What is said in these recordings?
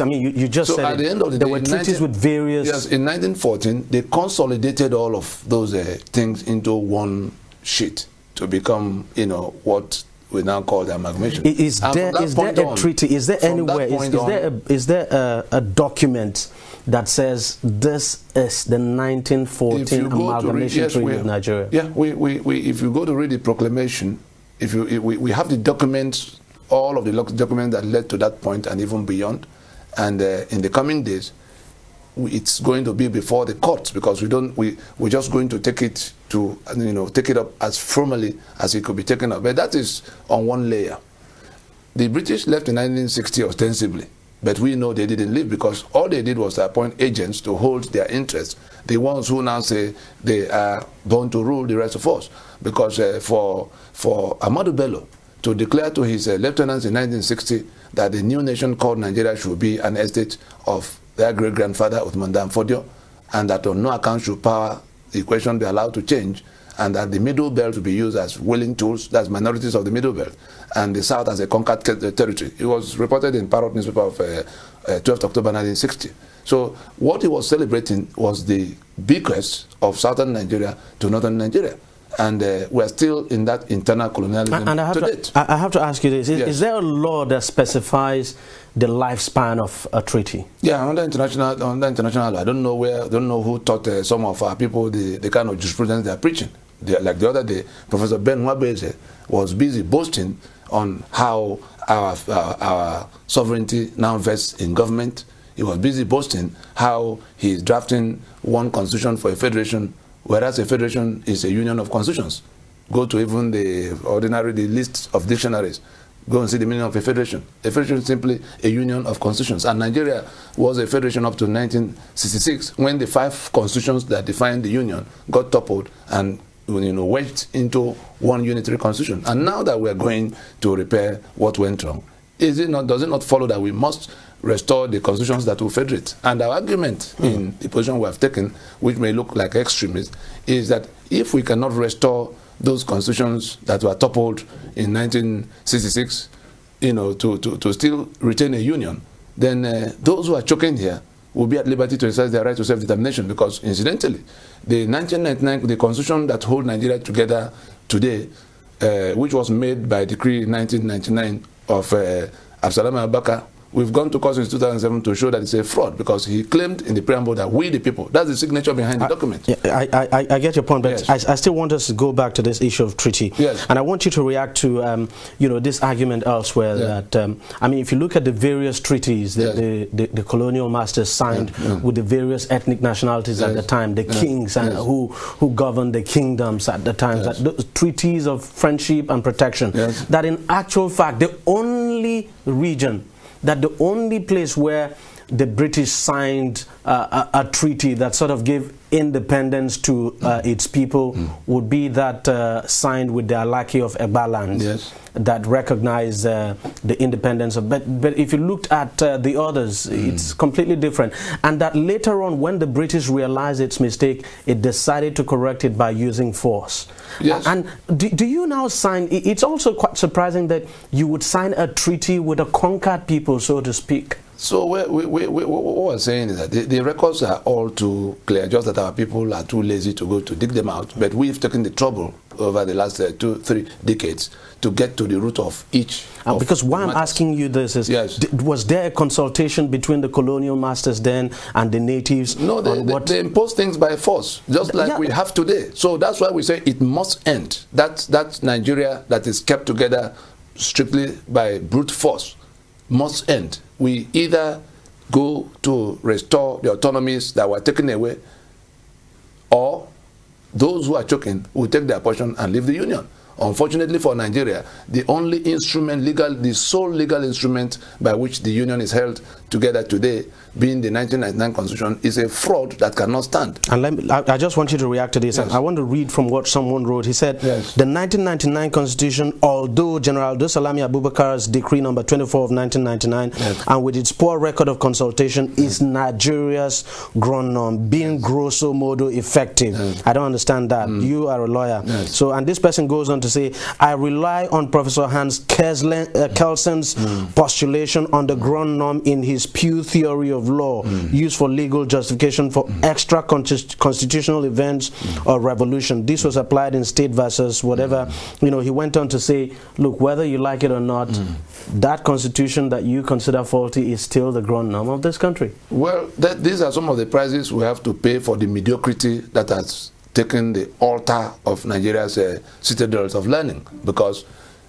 I mean, you just said at the end of the there day, were treaties with various... Yes, in 1914, they consolidated all of those things into one sheet to become, you know, what we now call the amalgamation. Is there a treaty? Is there anywhere? Is there a document that says this is the 1914 amalgamation treaty with Nigeria? Yeah, if you go to read the proclamation, we have the documents, all of the documents that led to that point and even beyond. And in the coming days, it's going to be before the courts, because we're just going to take it to, you know, take it up as formally as it could be taken up. But that is on one layer. The British left in 1960 ostensibly, but we know they didn't leave, because all they did was to appoint agents to hold their interests. The ones who now say they are born to rule the rest of us. Because for Ahmadu Bello to declare to his lieutenants in 1960 that the new nation called Nigeria should be an estate of their great-grandfather Uthman Dan Fodio, and that on no account should power equation be allowed to change, and that the Middle Belt will be used as willing tools, that's minorities of the Middle Belt, and the South as a conquered territory. It was reported in Parrot newspaper of 12th October 1960. So what he was celebrating was the bequest of southern Nigeria to northern Nigeria. And we're still in that internal colonialism to date. I have to ask you this. Is there a law that specifies the lifespan of a treaty? Yeah, under international law. I don't know who taught some of our people the kind of jurisprudence they are preaching. Like the other day, Professor Ben Wabeze was busy boasting on how our sovereignty now vests in government. He was busy boasting how he's drafting one constitution for a federation, whereas a federation is a union of constitutions. Go to even the list of dictionaries. Go and see the meaning of a federation. A federation is simply a union of constitutions. And Nigeria was a federation up to 1966, when the 5 constitutions that defined the union got toppled and, you know, wedged into one unitary constitution. And now that we are going to repair what went wrong, does it not follow that we must restore the constitutions that will federate? And our argument in the position we have taken, which may look like extremist, is that if we cannot restore those constitutions that were toppled in 1966, you know, to still retain a union, then those who are choking here will be at liberty to exercise their right to self-determination. Because incidentally, the 1999, the constitution that holds Nigeria together today, which was made by decree 1999 of Absalom Abubakar, we've gone to court since 2007 to show that it's a fraud, because he claimed in the preamble that we the people, that's the signature behind the document. I get your point, but yes. I still want us to go back to this issue of treaty. Yes. And I want you to react to you know, this argument elsewhere that I mean, if you look at the various treaties that the colonial masters signed with the various ethnic nationalities at the time, the kings and who governed the kingdoms at the time, that those treaties of friendship and protection, that in actual fact the only region, that the only place where the British signed a treaty that sort of gave independence to its people would be that signed with the Alaki of Egbaland, that recognized the independence of. But if you looked at the others, it's completely different. And that later on, when the British realized its mistake, it decided to correct it by using force. Yes. And do you now sign? It's also quite surprising that you would sign a treaty with a conquered people, so to speak. So what we're saying is that the records are all too clear, just that our people are too lazy to go to dig them out. But we've taken the trouble over the last 2-3 decades to get to the root of each. Because why I'm asking you this is, was there a consultation between the colonial masters then and the natives? No, they impose things by force, just like we have today. So that's why we say it must end. That's Nigeria that is kept together strictly by brute force must end. We either go to restore the autonomies that were taken away, or those who are choking will take their portion and leave the union. Unfortunately for Nigeria, the only instrument, the sole legal instrument by which the union is held together today, being the 1999 Constitution, is a fraud that cannot stand. And I just want you to react to this. Yes. I want to read from what someone wrote. He said, the 1999 Constitution, although General Salami Abubakar's decree number 24 of 1999, and with its poor record of consultation, is Nigeria's ground norm, being grosso modo effective. I don't understand that. You are a lawyer. So, and this person goes on to to say, I rely on Professor Hans Kelsen's postulation on the ground norm in his pure theory of law used for legal justification for extra constitutional events or revolution. This was applied in State versus whatever. You know, he went on to say, look, whether you like it or not, that constitution that you consider faulty is still the ground norm of this country. Well, these are some of the prices we have to pay for the mediocrity that has taken the altar of Nigeria's citadels of learning. Because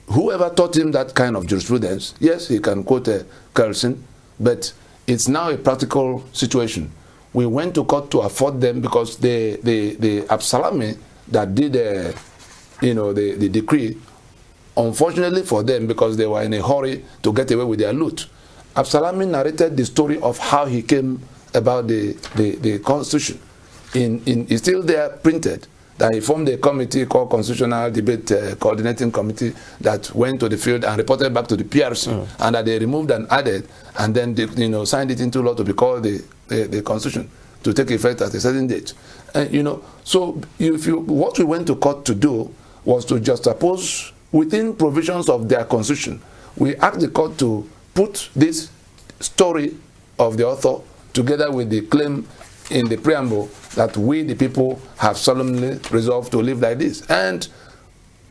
whoever taught him that kind of jurisprudence, yes, he can quote Kelsen, but it's now a practical situation. We went to court to afford them because the Absalami that did you know, the decree, unfortunately for them, because they were in a hurry to get away with their loot, Absalami narrated the story of how he came about the constitution. It's still there printed, that he formed a committee called Constitutional Debate Coordinating Committee that went to the field and reported back to the PRC, and that they removed and added, and then they, you know, signed it into law to be called the Constitution, to take effect at a certain date. You know, so what we went to court to do was to juxtapose within provisions of their Constitution. We asked the court to put this story of the author together with the claim in the preamble that we, the people, have solemnly resolved to live like this. And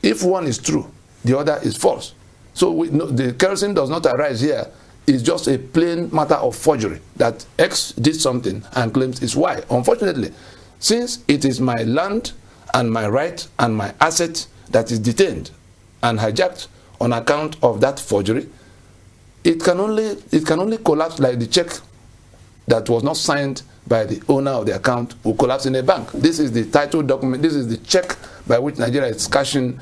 if one is true, the other is false. So the Kelsen does not arise here. It's just a plain matter of forgery, that X did something and claims it's Y. Unfortunately, since it is my land and my right and my asset that is detained and hijacked on account of that forgery, it can only collapse like the check that was not signed by the owner of the account will collapse in a bank. This is the title document. This is the check by which Nigeria is cashing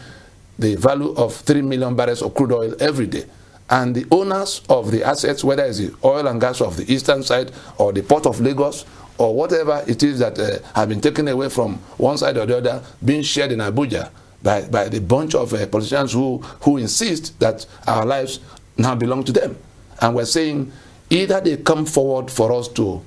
the value of 3 million barrels of crude oil every day. And the owners of the assets, whether it's the oil and gas of the eastern side or the port of Lagos or whatever it is that have been taken away from one side or the other, being shared in Abuja by the bunch of politicians who insist that our lives now belong to them. And we're saying either they come forward for us to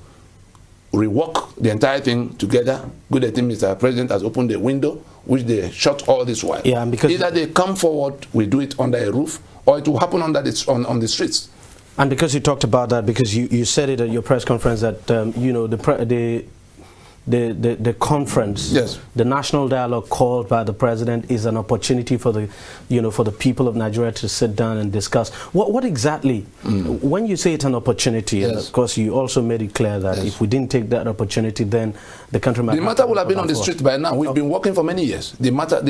rework the entire thing together. Good, I think Mr. President has opened the window, which they shut all this while. Yeah, because either they come forward, we do it under a roof, or it will happen under on the streets. And because you talked about that, because you said it at your press conference that you know, the conference, yes, the national dialogue called by the president is an opportunity for the, you know, for the people of Nigeria to sit down and discuss. What exactly, when you say it's an opportunity, yes, and of course you also made it clear that, yes, if we didn't take that opportunity, then the country might. The matter would have been on the street by now. We've been working for many years. The matter,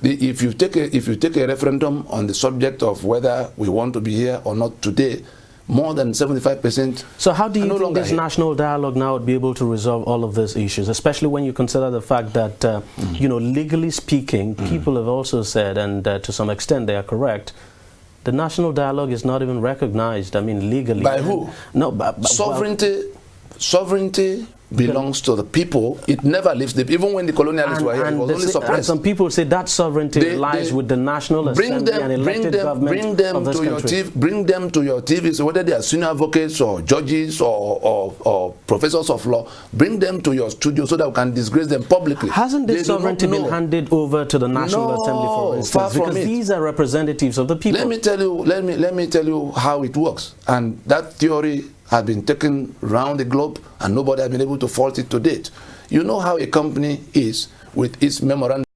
if you take a referendum on the subject of whether we want to be here or not today, more than 75%. So how do you think this national dialogue now would be able to resolve all of these issues, especially when you consider the fact that, you know, legally speaking, people have also said, and to some extent they are correct, the national dialogue is not even recognized, I mean, legally. By who? No, sovereignty belongs to the people. It never leaves even when the colonialists were here, it was only suppressed. And some people say that sovereignty lies with the National Assembly and elected government of this country. Bring them to your TV, so whether they are senior advocates or judges or professors of law, bring them to your studio so that we can disgrace them publicly. Hasn't this sovereignty been handed over to the National Assembly, for instance? Because these are representatives of the people. Let me tell you how it works. And that theory has been taken around the globe and nobody has been able to fault it to date. You know how a company is with its memorandum